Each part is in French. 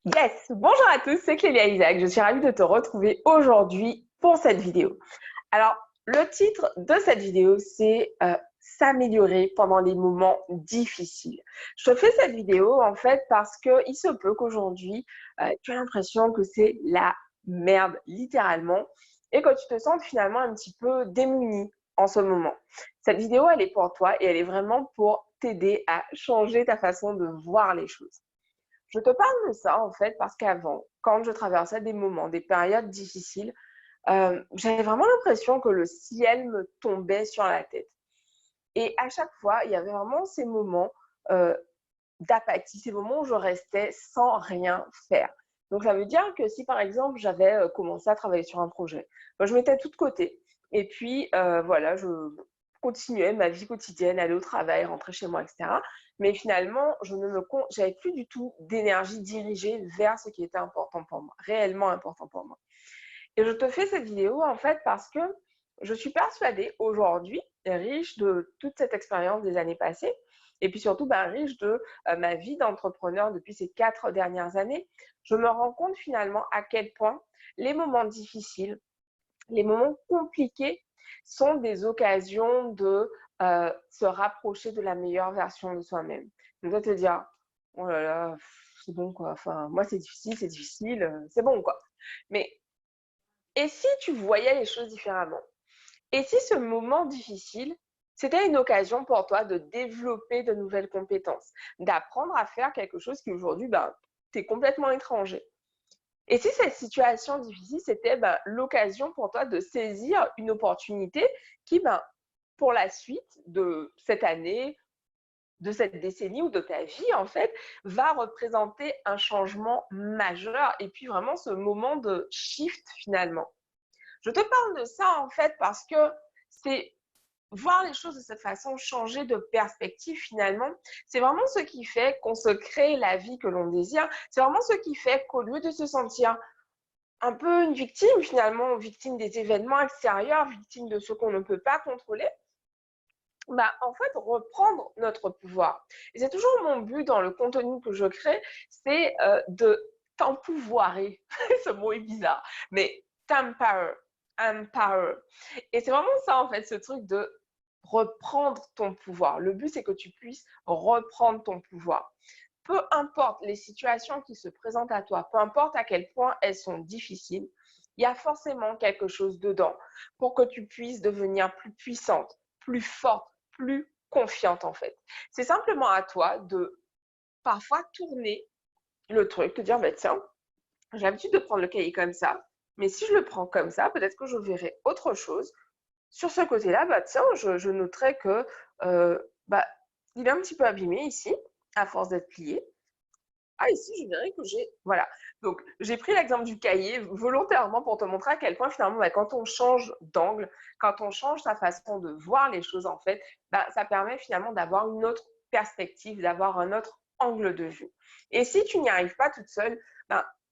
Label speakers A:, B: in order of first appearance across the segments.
A: Yes! Bonjour à tous, c'est Clélia Isaac. Je suis ravie de te retrouver aujourd'hui pour cette vidéo. Alors, le titre de cette vidéo, c'est s'améliorer pendant les moments difficiles. Je te fais cette vidéo en fait parce qu'il se peut qu'aujourd'hui, tu as l'impression que c'est la merde, littéralement, et que tu te sens finalement un petit peu démuni en ce moment. Cette vidéo, elle est pour toi et elle est vraiment pour t'aider à changer ta façon de voir les choses. Je te parle de ça en fait parce qu'avant, quand je traversais des moments, des périodes difficiles, j'avais vraiment l'impression que le ciel me tombait sur la tête. Et à chaque fois, il y avait vraiment ces moments euh, d'apathie, ces moments où je restais sans rien faire. Donc ça veut dire que si par exemple j'avais commencé à travailler sur un projet, ben, je mettais tout de côté et puis voilà, je continuais ma vie quotidienne, aller au travail, rentrer chez moi, etc. Mais finalement, j'avais plus du tout d'énergie dirigée vers ce qui était important pour moi, réellement important pour moi. Et je te fais cette vidéo en fait parce que je suis persuadée aujourd'hui, riche de toute cette expérience des années passées, et puis surtout riche de ma vie d'entrepreneur depuis ces 4 dernières années, je me rends compte finalement à quel point les moments difficiles, les moments compliqués sont des occasions de se rapprocher de la meilleure version de soi-même. Donc, de te dire, oh là là, c'est bon quoi, enfin, moi c'est difficile, c'est bon quoi. Mais et si tu voyais les choses différemment? Et si ce moment difficile, c'était une occasion pour toi de développer de nouvelles compétences, d'apprendre à faire quelque chose qui aujourd'hui, t'es complètement étranger. Et si cette situation difficile, c'était l'occasion pour toi de saisir une opportunité qui, pour la suite de cette année, de cette décennie ou de ta vie, en fait, va représenter un changement majeur et puis vraiment ce moment de shift finalement. Je te parle de ça en fait parce que c'est voir les choses de cette façon, changer de perspective finalement, c'est vraiment ce qui fait qu'on se crée la vie que l'on désire. C'est vraiment ce qui fait qu'au lieu de se sentir un peu une victime finalement, victime des événements extérieurs, victime de ce qu'on ne peut pas contrôler, en fait, reprendre notre pouvoir. Et c'est toujours mon but dans le contenu que je crée, c'est de t'empouvoirer. Ce mot est bizarre, mais t'empower, empower. Et c'est vraiment ça, en fait, ce truc de reprendre ton pouvoir. Le but, c'est que tu puisses reprendre ton pouvoir. Peu importe les situations qui se présentent à toi, peu importe à quel point elles sont difficiles, il y a forcément quelque chose dedans pour que tu puisses devenir plus puissante, plus forte, plus confiante en fait. C'est simplement à toi de parfois tourner le truc, te dire, tiens, j'ai l'habitude de prendre le cahier comme ça, mais si je le prends comme ça, peut-être que je verrai autre chose. Sur ce côté-là, tiens, je noterai que bah, il est un petit peu abîmé ici, à force d'être plié. Ah, ici, je verrais que j'ai. Voilà. Donc, j'ai pris l'exemple du cahier volontairement pour te montrer à quel point, finalement, quand on change d'angle, quand on change sa façon de voir les choses, en fait, ça permet finalement d'avoir une autre perspective, d'avoir un autre angle de vue. Et si tu n'y arrives pas toute seule,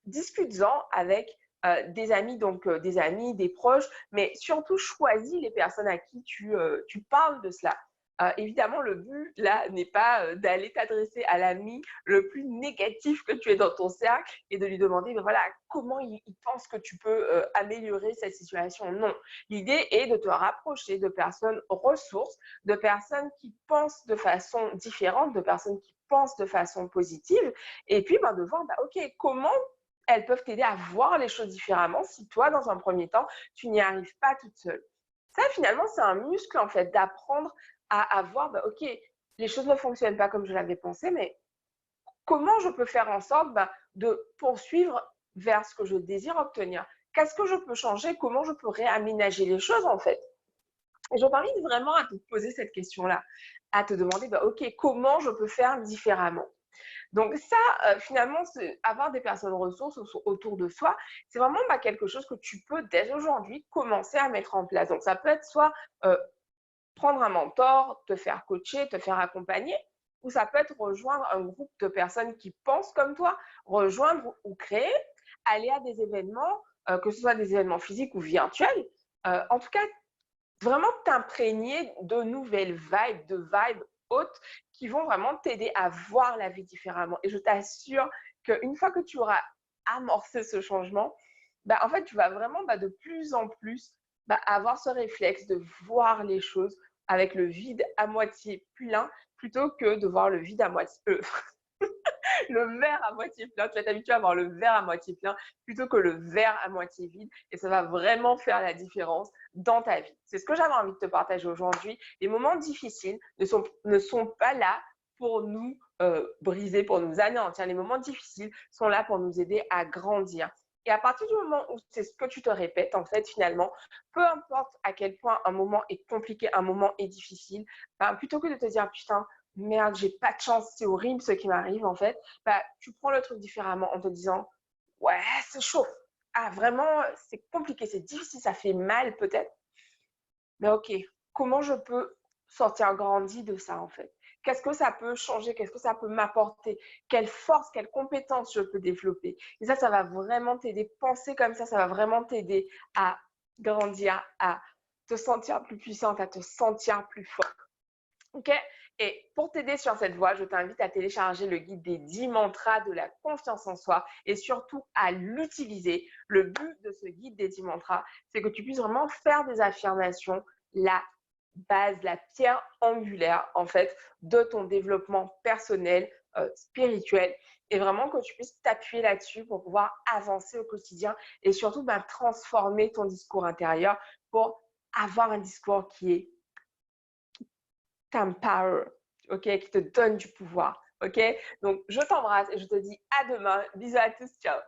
A: discute-en avec des amis, donc des amis, des proches, mais surtout choisis les personnes à qui tu parles de cela. Évidemment, le but là n'est pas d'aller t'adresser à l'ami le plus négatif que tu aies dans ton cercle et de lui demander voilà, comment il pense que tu peux améliorer cette situation. Non, l'idée est de te rapprocher de personnes ressources, de personnes qui pensent de façon différente, de personnes qui pensent de façon positive et puis de voir ok, comment elles peuvent t'aider à voir les choses différemment si toi, dans un premier temps, tu n'y arrives pas toute seule. Ça, finalement, c'est un muscle, en fait, d'apprendre à voir, ok, les choses ne fonctionnent pas comme je l'avais pensé, mais comment je peux faire en sorte de poursuivre vers ce que je désire obtenir? Qu'est-ce que je peux changer? Comment je peux réaménager les choses, en fait? Et je t'invite vraiment à te poser cette question-là, à te demander, ok, comment je peux faire différemment? Donc ça, finalement, avoir des personnes ressources autour de soi, c'est vraiment quelque chose que tu peux dès aujourd'hui commencer à mettre en place. Donc ça peut être soit prendre un mentor, te faire coacher, te faire accompagner, ou ça peut être rejoindre un groupe de personnes qui pensent comme toi, rejoindre ou créer, aller à des événements, que ce soit des événements physiques ou virtuels. En tout cas, vraiment t'imprégner de nouvelles vibes hautes qui vont vraiment t'aider à voir la vie différemment. Et je t'assure qu'une fois que tu auras amorcé ce changement, en fait, tu vas vraiment de plus en plus avoir ce réflexe de voir les choses avec le vide à moitié plein plutôt que de voir le vide à moitié le verre à moitié plein. Tu vas t'habituer à voir le verre à moitié plein plutôt que le verre à moitié vide et ça va vraiment faire la différence dans ta vie. C'est ce que j'avais envie de te partager aujourd'hui. Les moments difficiles ne sont pas là pour nous briser, pour nous anéantir. Les moments difficiles sont là pour nous aider à grandir. Et à partir du moment où c'est ce que tu te répètes, en fait, finalement, peu importe à quel point un moment est compliqué, un moment est difficile, plutôt que de te dire, putain, merde, j'ai pas de chance, c'est horrible ce qui m'arrive, en fait, tu prends le truc différemment en te disant, ouais, c'est chaud. Ah, vraiment, c'est compliqué, c'est difficile, ça fait mal peut-être. Mais ok, comment je peux sortir grandi de ça, en fait? Qu'est-ce que ça peut changer? Qu'est-ce que ça peut m'apporter? Quelle force, quelle compétence je peux développer? Et ça va vraiment t'aider. Penser comme ça va vraiment t'aider à grandir, à te sentir plus puissante, à te sentir plus forte. Ok? Et pour t'aider sur cette voie, je t'invite à télécharger le guide des 10 mantras de la confiance en soi et surtout à l'utiliser. Le but de ce guide des 10 mantras, c'est que tu puisses vraiment faire des affirmations, la base, la pierre angulaire en fait de ton développement personnel, spirituel et vraiment que tu puisses t'appuyer là-dessus pour pouvoir avancer au quotidien et surtout transformer ton discours intérieur pour avoir un discours qui t'empower, ok, qui te donne du pouvoir, ok. Donc, je t'embrasse et je te dis à demain. Bisous à tous, ciao.